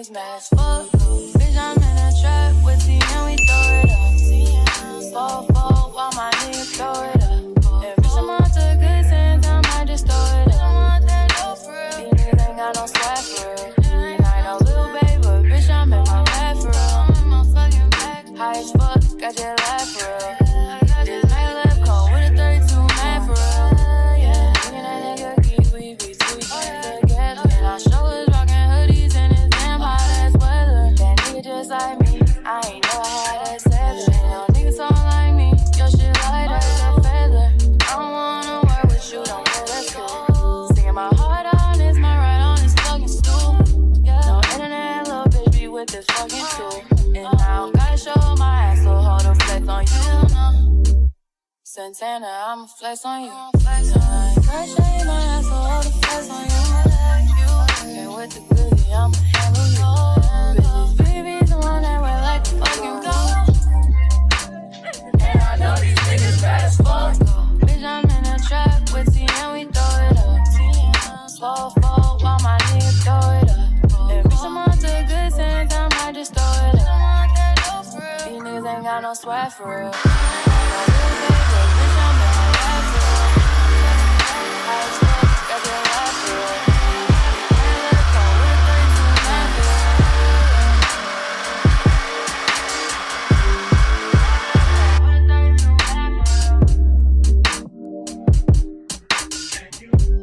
niggas mad as fuck. Bitch, I'm in a trap with T and we throw it up. Fall, while my niggas throw it up. And bitch, I'm on to good sense, I might just throw it up. I want that dope for real. These niggas ain't got no swag for real. And I ain't no little baby, but bitch, I'm in my bag for real. I'm in my fucking bag. High as fuck, got your life for real. This man left come with a 32 man for real. Yeah, me and that nigga geek, we be tweaking together. And I show us rockin' hoodies in this damn hot ass weather. That nigga just like me, I ain't know I had that seven. No niggas don't like me, your shit like that, a feather. I don't wanna work with you, don't get us cool. Singing my heart on this, my right on this fucking stool. Yeah, no internet, little bitch be with this fucking tool. And I don't gotta show my ass, so hold a flex on you. Santana, I'ma flex on you. Gotta show you my ass, so hold a flex on you. And with the goodie, I'ma handle you. Bitches, baby's the one that wear like the fucking gold. And I know these niggas bad as fuck. Bitch, I'm in a trap with T and we throw it up. Fall, while my niggas throw it up. And bitch, I'm on to good sense, I might just throw it up. These niggas ain't got no swag for real. No little baby, bitch, I'm in my bag for real. High as fuck, got your life for real. Man, let's go with a 32 man for real.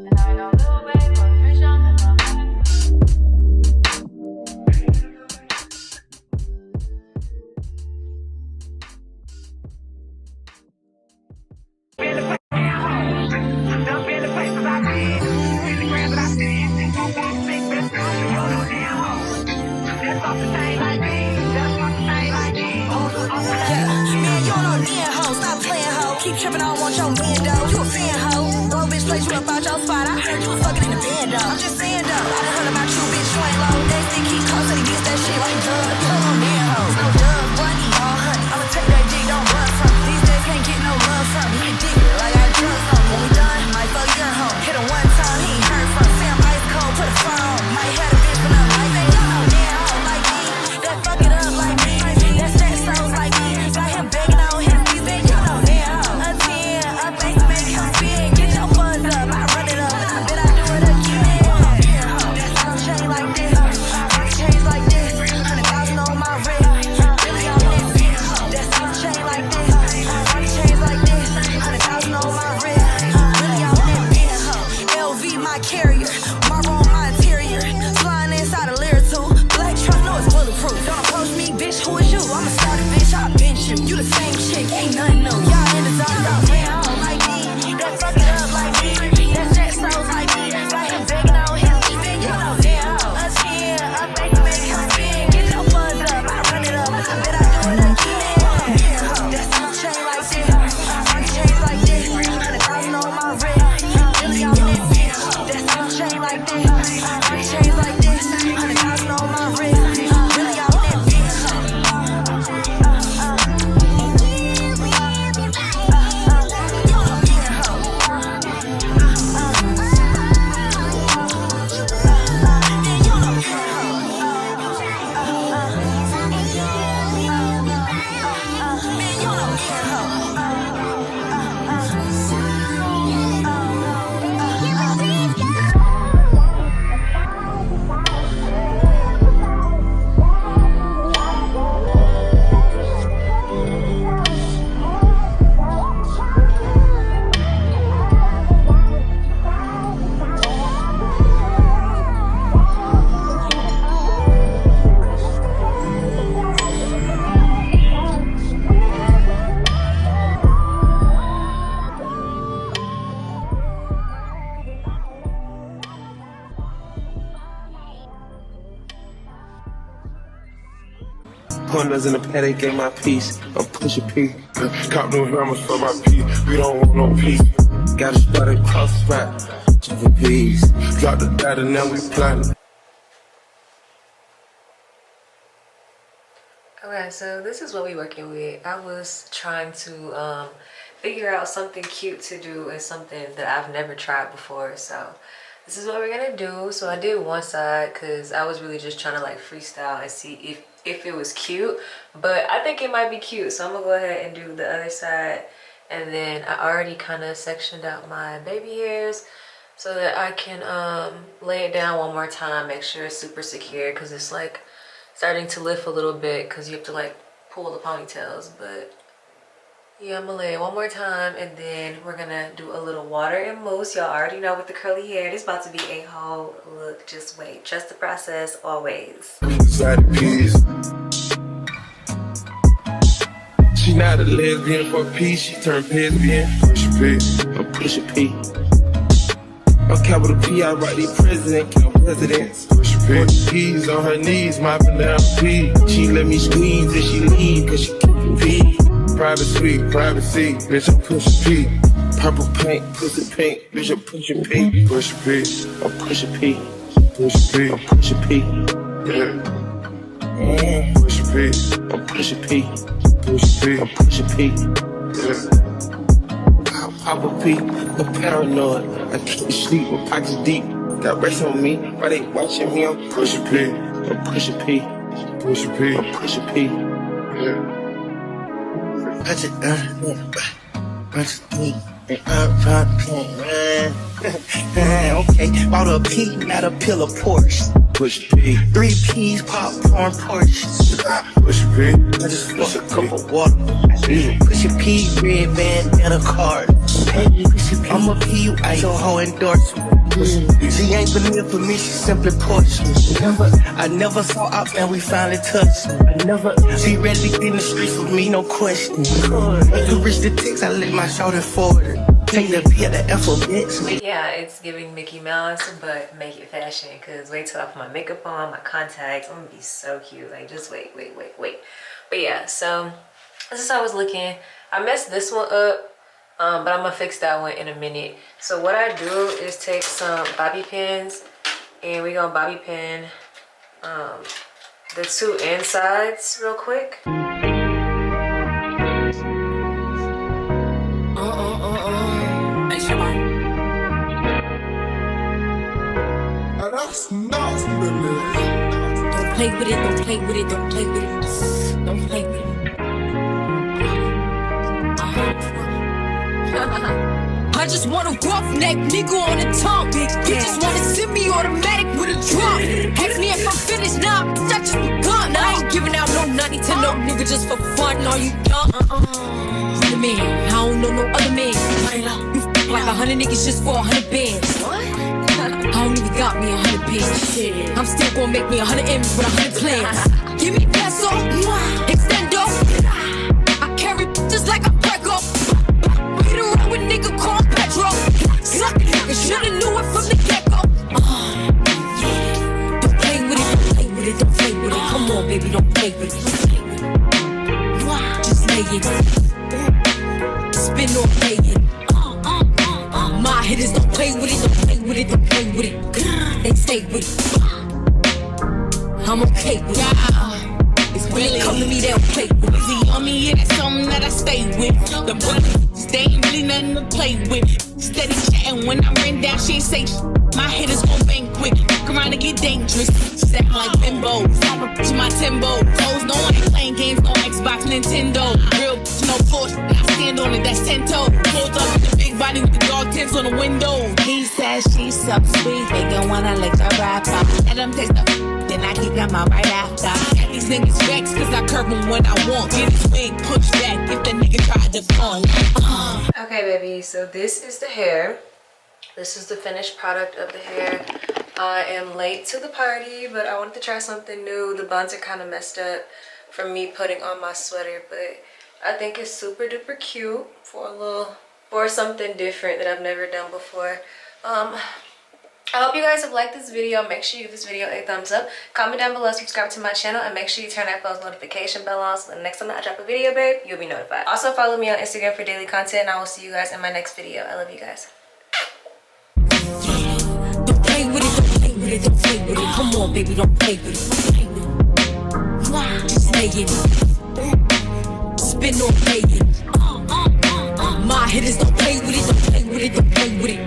And I know little baby, but bitch, I'm in my bag. Keep tripping, I don't want your man, though. You a fan, ho. Little bitch place you up out your spot. I heard you was fucking in the band, though. I'm just saying, though. I done heard about you, bitch. You ain't low. They think he close, so he gets that shit like drugs. You don't know man, ho. No dub, bunny, all honey. I'ma take that dick, don't run from me. These days can't get no love from me. He addicted, like I drugs on me. When we done, might fuck your home. Hit him one time, he ain't heard from. Sam ice cold, put a fire on. Might have a bitch, but not like they don't know man, ho. Like me, that fuck it up like me. That set souls like me. Got him begging on his knees, bitch. You know man, ho. Get your buzz up, I run it up. I bet I do it again. That's how I'm chain like this. I change like this. 100,000 on my wrist. Really on this bitch. That's how I'm chain like this. I change like this. 100,000 on my wrist. Really on that bitch. LV my carrier. Marble on my interior. Flying inside a lyric too. Black truck, know it's bulletproof. Don't approach me, bitch. Who is you? I'm a starter, bitch. I bench you. You the same chick, ain't nothing new. Y'all in the dark, y'all man. I don't like me. That fuck it up like me. That jet souls like me. Got him begging on his knees. You know damn ho. A 10, a make him spin. Get your buzz up, I run it up. I bet I do it again. That's how I'm chain like this. I change like this. 100,000 on my wrist. Really on this bitch. That's how I'm chain like this. I change like this. 100,000 on my wrist. Really on that bitch. Pointers in the paddock, get my piece. I'm pushing P. Cop new hammers for my P. We don't want no peace. Got a spotted cross spot. Just a piece. Drop the data, now we plotting. Okay, so this is what we're working with. I was trying to figure out something cute to do and something that I've never tried before. So this is what we're gonna do. So I did one side because I was really just trying to like freestyle and see if it was cute, but I think it might be cute, so I'm gonna go ahead and do the other side. And then I already kind of sectioned out my baby hairs so that I can lay it down one more time, make sure it's super secure, because it's like starting to lift a little bit because you have to like pull the ponytails. But yeah, I'm gonna lay it one more time, and then we're gonna do a little water and mousse. Y'all already know with the curly hair, this about to be a whole look. Just wait, trust the process always. She not a lesbian for peace, she turned lesbian. Push a P, I'm push a P. I'm capital P, I write the president, count presidents. Push a P. P's on her knees, mopping down P. She let me squeeze and she leave, cause she keep P. Private suite, privacy, bitch, I'm push a P. Purple paint, pussy pink, bitch, I'm push a P. Push a P, I'm push a P. Push a P, I'm push a P. Yeah. Push a P, I'm push a P. Push a P, I'm push a P. I pop a P, I'm paranoid. I can't sleep, my pockets deep. Got rest on me, why they watching me? I'm push a P, I'm push a P. Push a P, I'm push a P. Yeah. Punch it, punch it, and okay, bought a P, not a pill of Porsche. Push a P. 3 P's, popcorn, Porsche. Push a P. I just fucked a cup of water. Push a P, red band, and a card. I'm a P, you ain't your whole endorsement. She ain't vanilla for me, she simply Porsche. I never saw up and we finally touched. She ready to get in the streets with me, no question. To reach the text, I let my shoulder forward. Take the P at the alphabet. Yeah, it's giving Mickey Mouse, but make it fashion. Cause wait till I put my makeup on, my contacts. I'm gonna be so cute. Like just wait. But yeah, so this is how I was looking. I messed this one up, but I'm gonna fix that one in a minute. So what I do is take some bobby pins, and we gonna bobby pin the 2 insides real quick. Don't play with it, don't play with it, don't play with it. Don't play with it. I just want a roughneck nigga on the tongue. You just wanna send me automatic with a drum. Ask me if I'm finished, nah, I just begun. I ain't giving out no nutty to no nigga just for fun. Are you dumb? Other man, I don't know no other man. You f like 100 niggas just for 100 bands. I don't even got me 100 bands. I'm still gonna make me 100 M's with 100 plans. Give me peso, extendo. I carry just like a Prego. Hit around with nigga called Petro. Suck it, I shoulda knew it from the get-go. Don't play with it, don't play with it, don't play with it. Come on, baby, don't play with it. Just lay it. Spin or play it. My hitters don't play with it, don't play with it, don't play with it. They stay with it. I'm okay with it. It's when they come to me, they'll play with it. Easy on me, yeah, that's something that I stay with. The brothers, they ain't really nothing to play with. Steady chatting when I ran down, she ain't say my hitters gon' bang quick. Come around and get dangerous. Step like bimbos. I'm a bitch in my Timbo. Toes, no one ain't playing games, no Xbox, Nintendo. Real bitch, no force. I stand on it, that's 10 toes. Pulled up with the big body with the dog tints on the window. He says she's so sweet, they gon' wanna lick the rapper. Let them taste the then I keep them out right after. Got these niggas vexed cause I curve them when I want. Get his wing pushed back if the nigga tried to fun. Okay, baby, so this is the hair. This is the finished product of the hair. I am late to the party, but I wanted to try something new. The buns are kind of messed up from me putting on my sweater, but I think it's super duper cute for something different that I've never done before. I hope you guys have liked this video. Make sure you give this video a thumbs up. Comment down below, subscribe to my channel, and make sure you turn that post notification bell on so the next time I drop a video, babe, you'll be notified. Also follow me on Instagram for daily content, and I will see you guys in my next video. I love you guys. Don't play with it, don't play with it, don't play with it. Come on, baby, don't play with it. Don't play with it. Just lay it. Spin or play it. My hitters don't play with it, don't play with it, don't play with it.